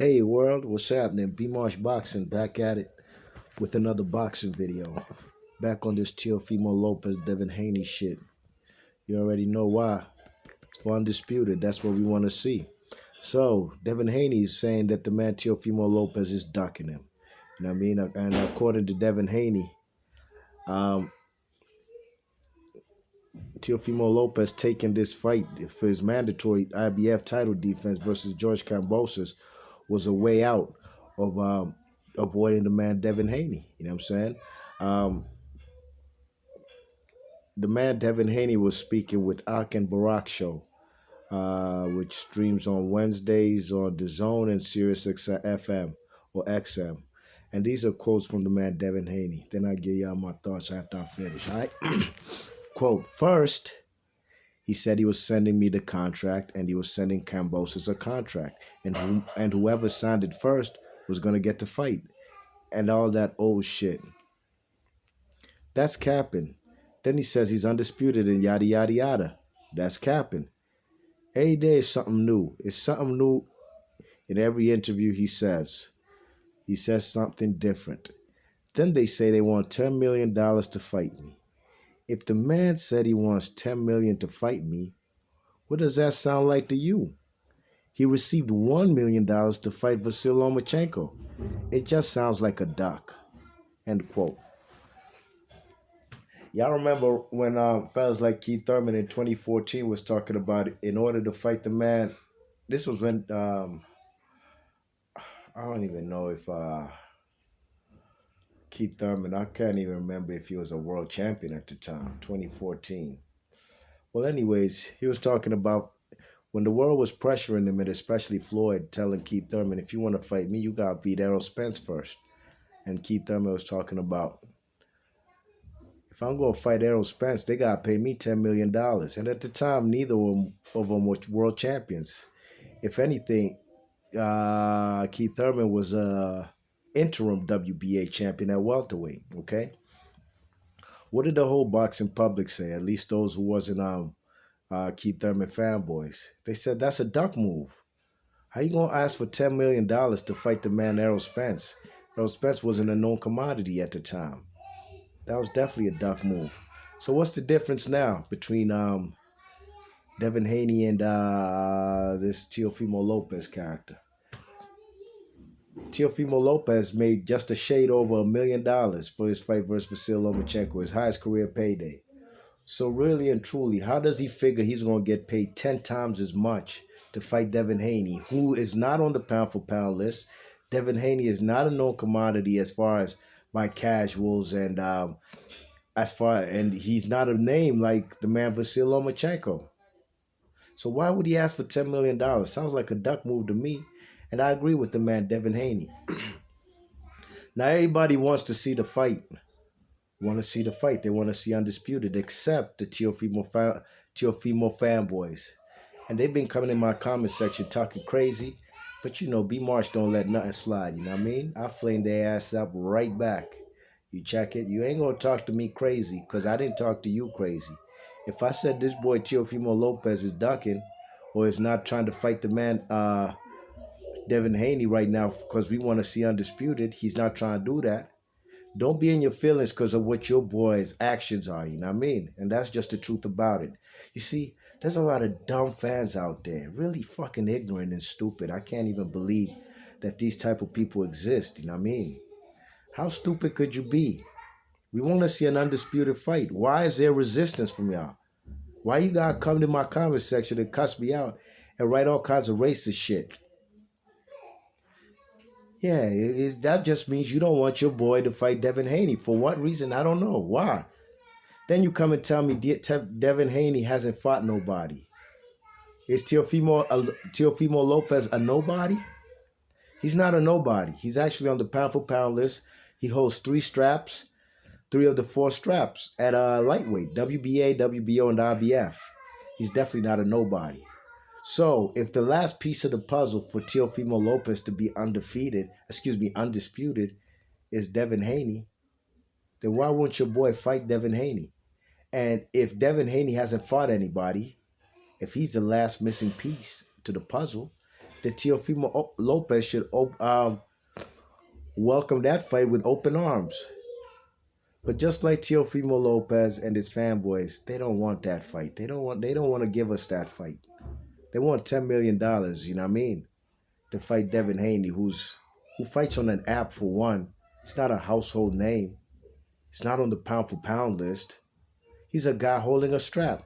Hey world, what's happening? B Marsh Boxing back at it with another boxing video. Back on this Teofimo Lopez, Devin Haney shit. You already know why. It's for Undisputed. That's what we want to see. So, Devin Haney is saying that the man Teofimo Lopez is ducking him. You know what I mean? And according to Devin Haney, Teofimo Lopez taking this fight for his mandatory IBF title defense versus George Kambosos was a way out of avoiding the man Devin Haney. You know what I'm saying? Um, the man Devin Haney was speaking with Ak and Barack Show, which streams on Wednesdays on the Zone and Sirius FM or XM. And these are quotes from the man Devin Haney. Then I give y'all my thoughts after I finish. All right? Quote, first, he said he was sending me the contract and he was sending Kambosos a contract. And whoever signed it first was going to get the fight. And all that old shit. That's capping. Then he says he's undisputed and yada, yada, yada. That's capping. Every day is something new. It's something new in every interview he says. He says something different. Then they say they want $10 million to fight me. If the man said he wants $10 million to fight me, what does that sound like to you? He received $1 million to fight Vasyl Lomachenko. It just sounds like a duck. End quote. Y'all remember when fellas like Keith Thurman in 2014 was talking about it, in order to fight the man. This was when I don't even know if Keith Thurman, I can't even remember if he was a world champion at the time, 2014. Well, anyways, he was talking about when the world was pressuring him, and especially Floyd telling Keith Thurman, if you want to fight me, you got to beat Errol Spence first. And Keith Thurman was talking about, if I'm going to fight Errol Spence, they got to pay me $10 million. And at the time, neither of them were world champions. If anything, Keith Thurman was interim WBA champion at welterweight, okay? What did the whole boxing public say, at least those who wasn't Keith Thurman fanboys? They said, that's a duck move. How you going to ask for $10 million to fight the man Errol Spence? Errol Spence wasn't a known commodity at the time. That was definitely a duck move. So what's the difference now between Devin Haney and this Teofimo Lopez character? Teofimo Lopez made just a shade over $1 million for his fight versus Vasyl Lomachenko, his highest career payday. So really and truly, how does he figure he's going to get paid 10 times as much to fight Devin Haney, who is not on the pound-for-pound list? Devin Haney is not a known commodity as far as by casuals, and he's not a name like the man Vasyl Lomachenko. So why would he ask for $10 million? Sounds like a duck move to me. And I agree with the man Devin Haney. Now everybody wants to see the fight. They want to see Undisputed, except the Teofimo fanboys. And they've been coming in my comment section talking crazy. But you know, B Marsh don't let nothing slide, you know what I mean? I flame their ass up right back. You check it. You ain't going to talk to me crazy because I didn't talk to you crazy. If I said this boy Teofimo Lopez is ducking or is not trying to fight the man Devin Haney right now because we want to see Undisputed, he's not trying to do that. Don't be in your feelings because of what your boy's actions are, you know what I mean? And that's just the truth about it. You see, there's a lot of dumb fans out there, really fucking ignorant and stupid. I can't even believe that these type of people exist, you know what I mean? How stupid could you be? We want to see an Undisputed fight. Why is there resistance from y'all? Why you gotta come to my comment section and cuss me out and write all kinds of racist shit? Yeah, that just means you don't want your boy to fight Devin Haney. For what reason? I don't know. Why? Then you come and tell me Devin Haney hasn't fought nobody. Is Teofimo Lopez a nobody? He's not a nobody. He's actually on the pound-for-pound list. He holds 3 straps, 3 of the 4 straps at lightweight, WBA, WBO, and IBF. He's definitely not a nobody. So, if the last piece of the puzzle for Teofimo Lopez to be undisputed, is Devin Haney, then why won't your boy fight Devin Haney? And if Devin Haney hasn't fought anybody, if he's the last missing piece to the puzzle, that Teofimo Lopez should welcome that fight with open arms. But just like Teofimo Lopez and his fanboys, they don't want that fight. They don't want to give us that fight. They want $10 million, you know what I mean? To fight Devin Haney, who fights on an app for one. It's not a household name. It's not on the pound for pound list. He's a guy holding a strap.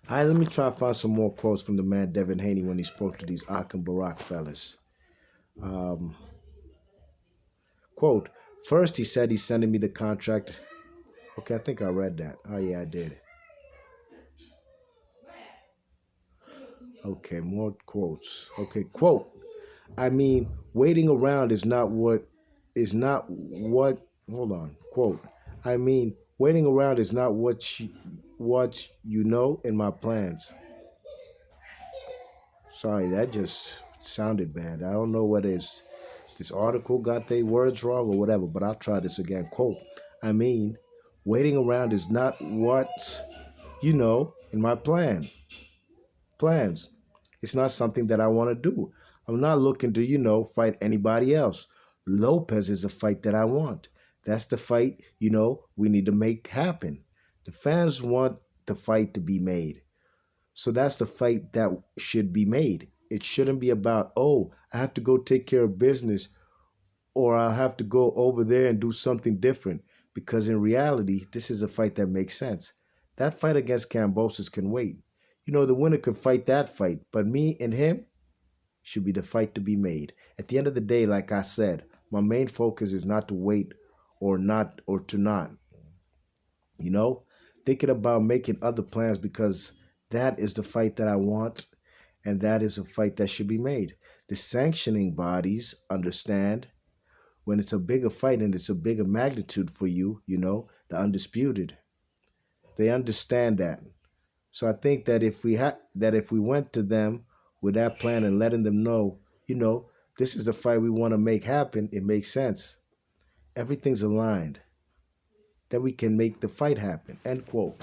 All right, let me try to find some more quotes from the man Devin Haney when he spoke to these Ak and Barack fellas. Um, Quote, first he said he's sending me the contract. Okay, I think I read that. Oh, yeah, I did. Okay, more quotes. Okay, quote. I mean, waiting around is not what, hold on, quote. I mean, waiting around is not what you know in my plans. Sorry, that just sounded bad. I don't know whether this article got their words wrong or whatever, but I'll try this again. Quote, I mean, waiting around is not what you know in my plans. It's not something that I want to do. I'm not looking to, fight anybody else. Lopez is a fight that I want. That's the fight, we need to make happen. The fans want the fight to be made. So that's the fight that should be made. It shouldn't be about, oh, I have to go take care of business or I'll have to go over there and do something different. Because in reality, this is a fight that makes sense. That fight against Cambosis can wait. The winner could fight that fight, but me and him should be the fight to be made. At the end of the day, like I said, my main focus is not to wait or to not. You know, thinking about making other plans because that is the fight that I want and that is a fight that should be made. The sanctioning bodies understand when it's a bigger fight and it's a bigger magnitude for you, the undisputed. They understand that. So I think that if we went to them with that plan and letting them know, this is a fight we want to make happen, it makes sense. Everything's aligned. Then we can make the fight happen. End quote.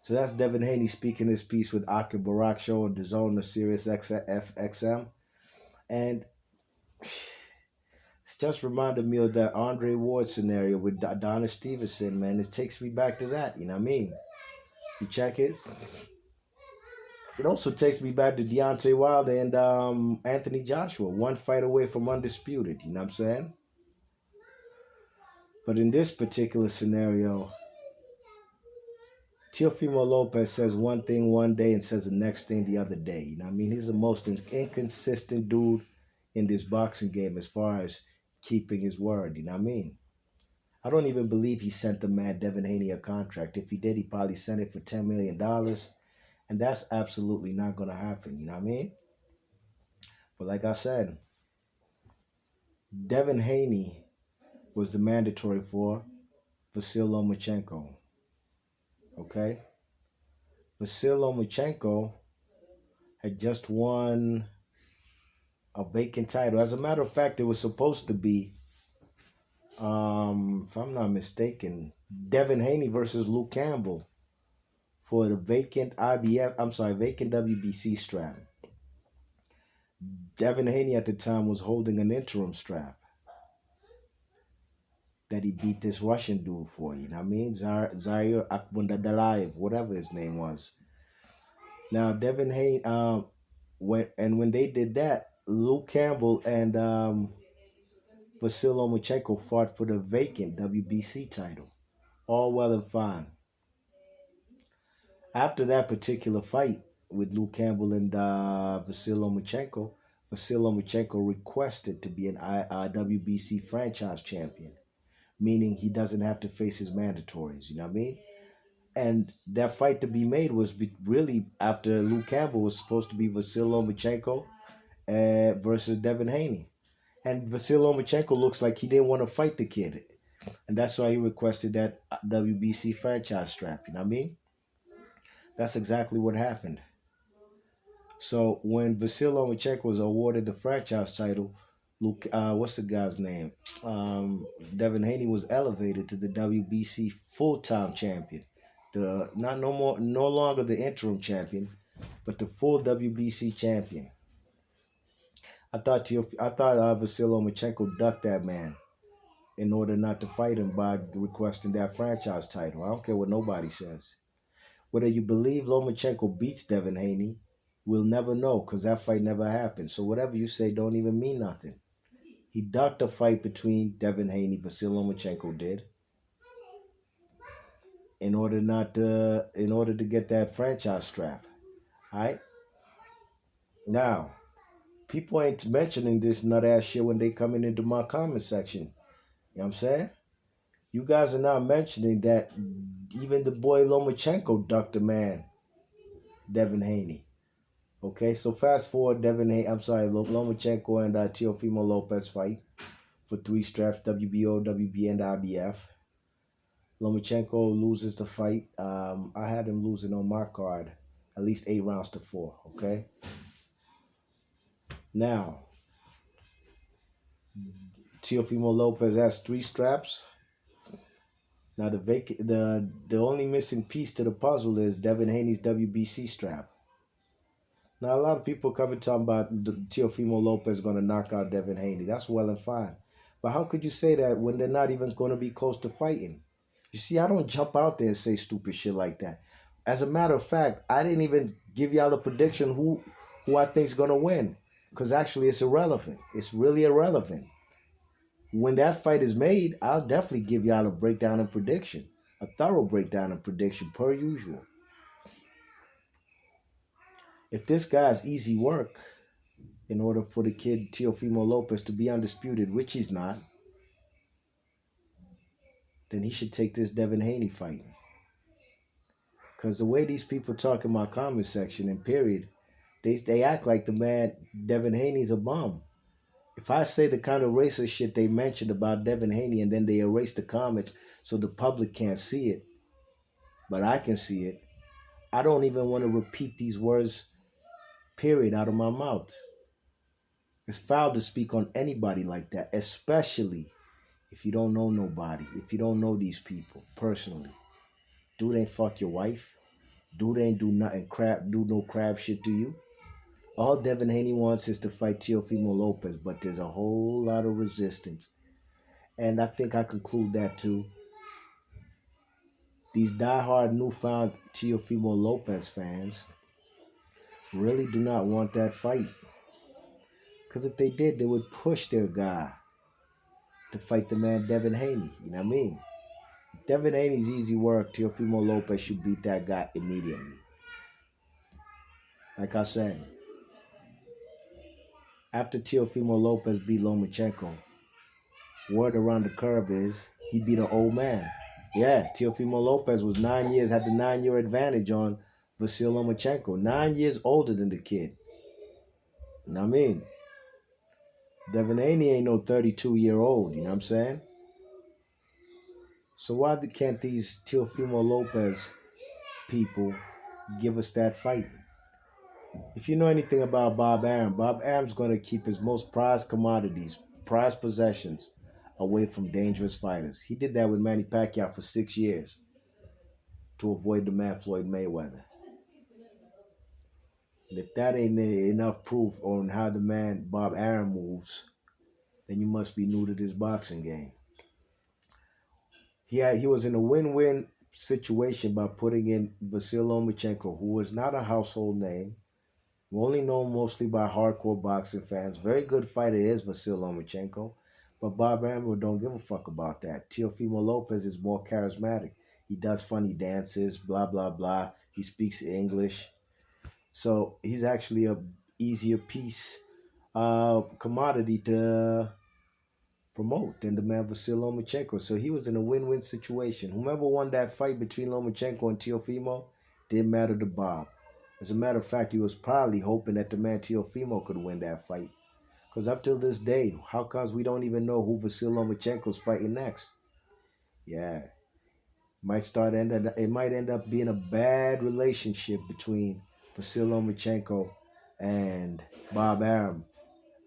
So that's Devin Haney speaking his piece with Akib Barak Show on the Zone of Sirius FXM. And it's just reminded me of that Andre Ward scenario with Adonis Stevenson, man. It takes me back to that, you know what I mean? You check it. It also takes me back to Deontay Wilder and Anthony Joshua, one fight away from undisputed, you know what I'm saying? But in this particular scenario, Teofimo Lopez says one thing one day and says the next thing the other day. You know what I mean? He's the most inconsistent dude in this boxing game as far as keeping his word, you know what I mean? I don't even believe he sent the man Devin Haney a contract. If he did, he probably sent it for $10 million. And that's absolutely not going to happen, you know what I mean? But like I said, Devin Haney was the mandatory for Vasyl Lomachenko. Okay? Vasyl Lomachenko had just won a vacant title. As a matter of fact, it was supposed to be, if I'm not mistaken, Devin Haney versus Luke Campbell for the vacant WBC strap. Devin Haney at the time was holding an interim strap that he beat this Russian dude for, you know what I mean? Zaire Akbundadalayev, whatever his name was. Now, Devin Haney, when they did that, Luke Campbell and Vasyl Lomachenko fought for the vacant WBC title. All well and fine. After that particular fight with Luke Campbell and Vasyl Lomachenko requested to be an WBC franchise champion, meaning he doesn't have to face his mandatories, you know what I mean? And that fight to be made was really after Luke Campbell was supposed to be Vasyl Lomachenko versus Devin Haney. And Vasyl Lomachenko looks like he didn't want to fight the kid. And that's why he requested that WBC franchise strap, you know what I mean? That's exactly what happened. So when Vasyl Lomachenko was awarded the franchise title, Luke, what's the guy's name? Devin Haney was elevated to the WBC full-time champion. No longer the interim champion, but the full WBC champion. I thought Vasyl Lomachenko ducked that man in order not to fight him by requesting that franchise title. I don't care what nobody says. Whether you believe Lomachenko beats Devin Haney, we'll never know because that fight never happened. So whatever you say don't even mean nothing. He ducked a fight between Devin Haney, Vasyl Lomachenko did, in order to get that franchise strap. All right? Now, people ain't mentioning this nut ass shit when they coming into my comment section. You know what I'm saying? You guys are not mentioning that even the boy Lomachenko ducked a man, Devin Haney. Okay, so fast forward, Lomachenko and Teofimo Lopez fight for 3 straps, WBO, WB, and IBF. Lomachenko loses the fight. I had him losing on my card, at least 8 rounds to 4. Okay. Now, Teofimo Lopez has 3 straps. Now the only missing piece to the puzzle is Devin Haney's WBC strap. Now a lot of people come and talking about Teofimo Lopez going to knock out Devin Haney. That's well and fine, but how could you say that when they're not even going to be close to fighting? You see, I don't jump out there and say stupid shit like that. As a matter of fact, I didn't even give y'all a prediction who I think's going to win, because actually it's irrelevant. It's really irrelevant. When that fight is made, I'll definitely give y'all a breakdown and prediction. A thorough breakdown and prediction per usual. If this guy's easy work, in order for the kid Teofimo Lopez to be undisputed, which he's not, then he should take this Devin Haney fight. Because the way these people talk in my comment section and period, they act like the man Devin Haney's a bum. If I say the kind of racist shit they mentioned about Devin Haney and then they erase the comments so the public can't see it, but I can see it, I don't even want to repeat these words, period, out of my mouth. It's foul to speak on anybody like that, especially if you don't know nobody, if you don't know these people personally. Dude ain't fuck your wife. Dude ain't do nothing crap, do no crap shit to you. All Devin Haney wants is to fight Teofimo Lopez, but there's a whole lot of resistance. And I think I conclude that too. These diehard newfound Teofimo Lopez fans really do not want that fight. Because if they did, they would push their guy to fight the man Devin Haney. You know what I mean? If Devin Haney's easy work, Teofimo Lopez should beat that guy immediately. Like I said, after Teofimo Lopez beat Lomachenko, word around the curve is he beat an old man. Yeah, Teofimo Lopez was 9 years, had the 9-year advantage on Vasyl Lomachenko. 9 years older than the kid. You know what I mean? Devin Haney ain't no 32-year-old, you know what I'm saying? So why can't these Teofimo Lopez people give us that fight? If you know anything about Bob Arum's going to keep his most prized commodities, prized possessions, away from dangerous fighters. He did that with Manny Pacquiao for 6 years to avoid the man Floyd Mayweather. And if that ain't enough proof on how the man Bob Arum moves, then you must be new to this boxing game. He was in a win-win situation by putting in Vasyl Lomachenko, who was not a household name, only known mostly by hardcore boxing fans. Very good fighter is Vasyl Lomachenko, but Bob Arum don't give a fuck about that. Teofimo Lopez is more charismatic. He does funny dances, blah, blah, blah. He speaks English. So he's actually a easier piece commodity to promote than the man Vasyl Lomachenko. So he was in a win-win situation. Whomever won that fight between Lomachenko and Teofimo didn't matter to Bob. As a matter of fact, he was probably hoping that the man Teofimo could win that fight. Because up till this day, how comes we don't even know who Vasyl Lomachenko's fighting next? Yeah. It might end up being a bad relationship between Vasyl Lomachenko and Bob Arum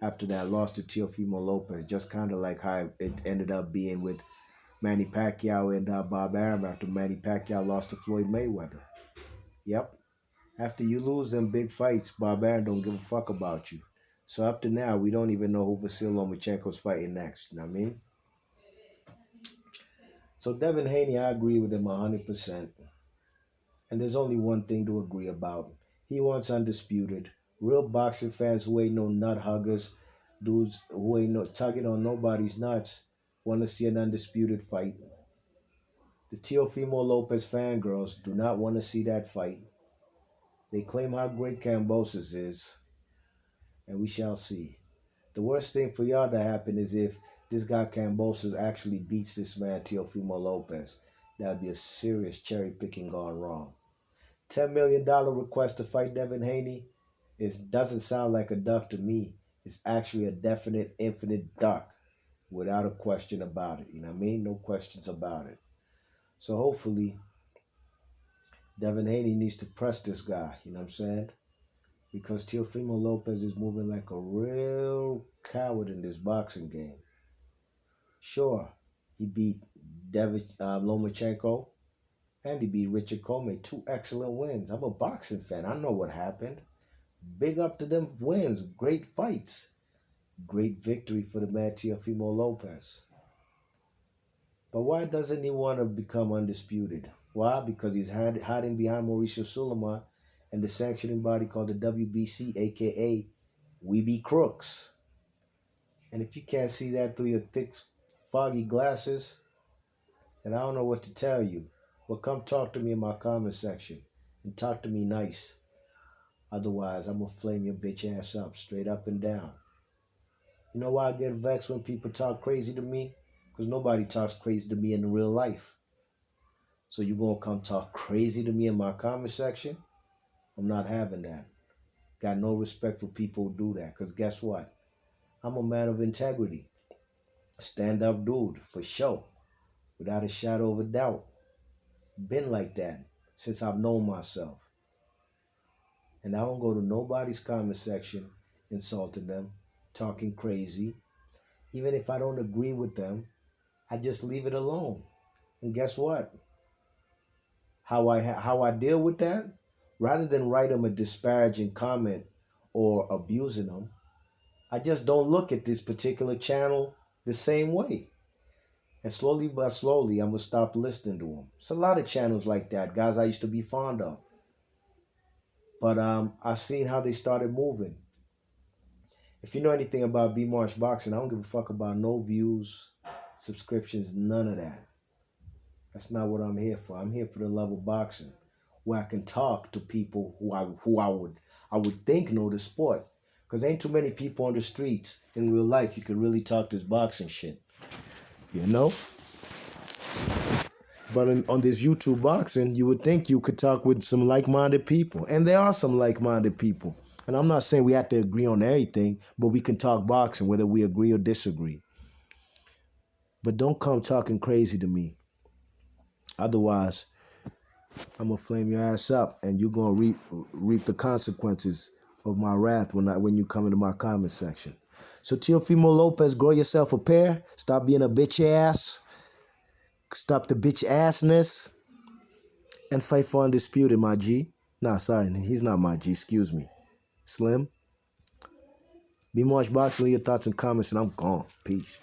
after that loss to Teofimo Lopez, just kind of like how it ended up being with Manny Pacquiao and Bob Arum after Manny Pacquiao lost to Floyd Mayweather. Yep. After you lose them big fights, Barbarian don't give a fuck about you. So up to now, we don't even know who Vasil Lomachenko's fighting next. You know what I mean? So Devin Haney, I agree with him 100%. And there's only one thing to agree about. He wants undisputed. Real boxing fans who ain't no nut huggers, dudes who ain't no tugging on nobody's nuts, want to see an undisputed fight. The Teofimo Lopez fangirls do not want to see that fight. They claim how great Cambosis is, and we shall see. The worst thing for y'all to happen is if this guy Cambosis actually beats this man Teofimo Lopez. That would be a serious cherry picking gone wrong. $10 million request to fight Devin Haney doesn't sound like a duck to me. It's actually a definite, infinite duck without a question about it. You know what I mean? No questions about it. So hopefully, Devin Haney needs to press this guy. You know what I'm saying? Because Teofimo Lopez is moving like a real coward in this boxing game. Sure, he beat Devin Lomachenko and he beat Richard Coleman. Two excellent wins. I'm a boxing fan. I know what happened. Big up to them wins. Great fights. Great victory for the man Teofimo Lopez. But why doesn't he want to become undisputed? Why? Because he's hiding behind Mauricio Sulaiman and the sanctioning body called the WBC, aka We Be Crooks. And if you can't see that through your thick, foggy glasses, then I don't know what to tell you. But come talk to me in my comment section and talk to me nice. Otherwise, I'm going to flame your bitch ass up, straight up and down. You know why I get vexed when people talk crazy to me? Because nobody talks crazy to me in real life. So you going to come talk crazy to me in my comment section? I'm not having that. Got no respect for people who do that. Because guess what? I'm a man of integrity. Stand-up dude, for sure. Without a shadow of a doubt. Been like that since I've known myself. And I don't go to nobody's comment section insulting them, talking crazy. Even if I don't agree with them, I just leave it alone. And guess what? How I deal with that? Rather than write them a disparaging comment or abusing them, I just don't look at this particular channel the same way. And slowly but slowly, I'm going to stop listening to them. It's a lot of channels like that, guys I used to be fond of. But I've seen how they started moving. If you know anything about B March Boxing, I don't give a fuck about no views, subscriptions, none of that. That's not what I'm here for. I'm here for the love of boxing, where I can talk to people who I would think know the sport. Because ain't too many people on the streets in real life you can really talk this boxing shit. You know? But on this YouTube boxing, you would think you could talk with some like-minded people. And there are some like-minded people. And I'm not saying we have to agree on everything, but we can talk boxing, whether we agree or disagree. But don't come talking crazy to me. Otherwise, I'm going to flame your ass up, and you're going to reap the consequences of my wrath when you come into my comment section. So Teofimo Lopez, grow yourself a pair. Stop being a bitch ass. Stop the bitch assness. And fight for undisputed, my G. Nah, sorry, he's not my G. Excuse me. Slim. Be March Boxing, leave your thoughts and comments, and I'm gone. Peace.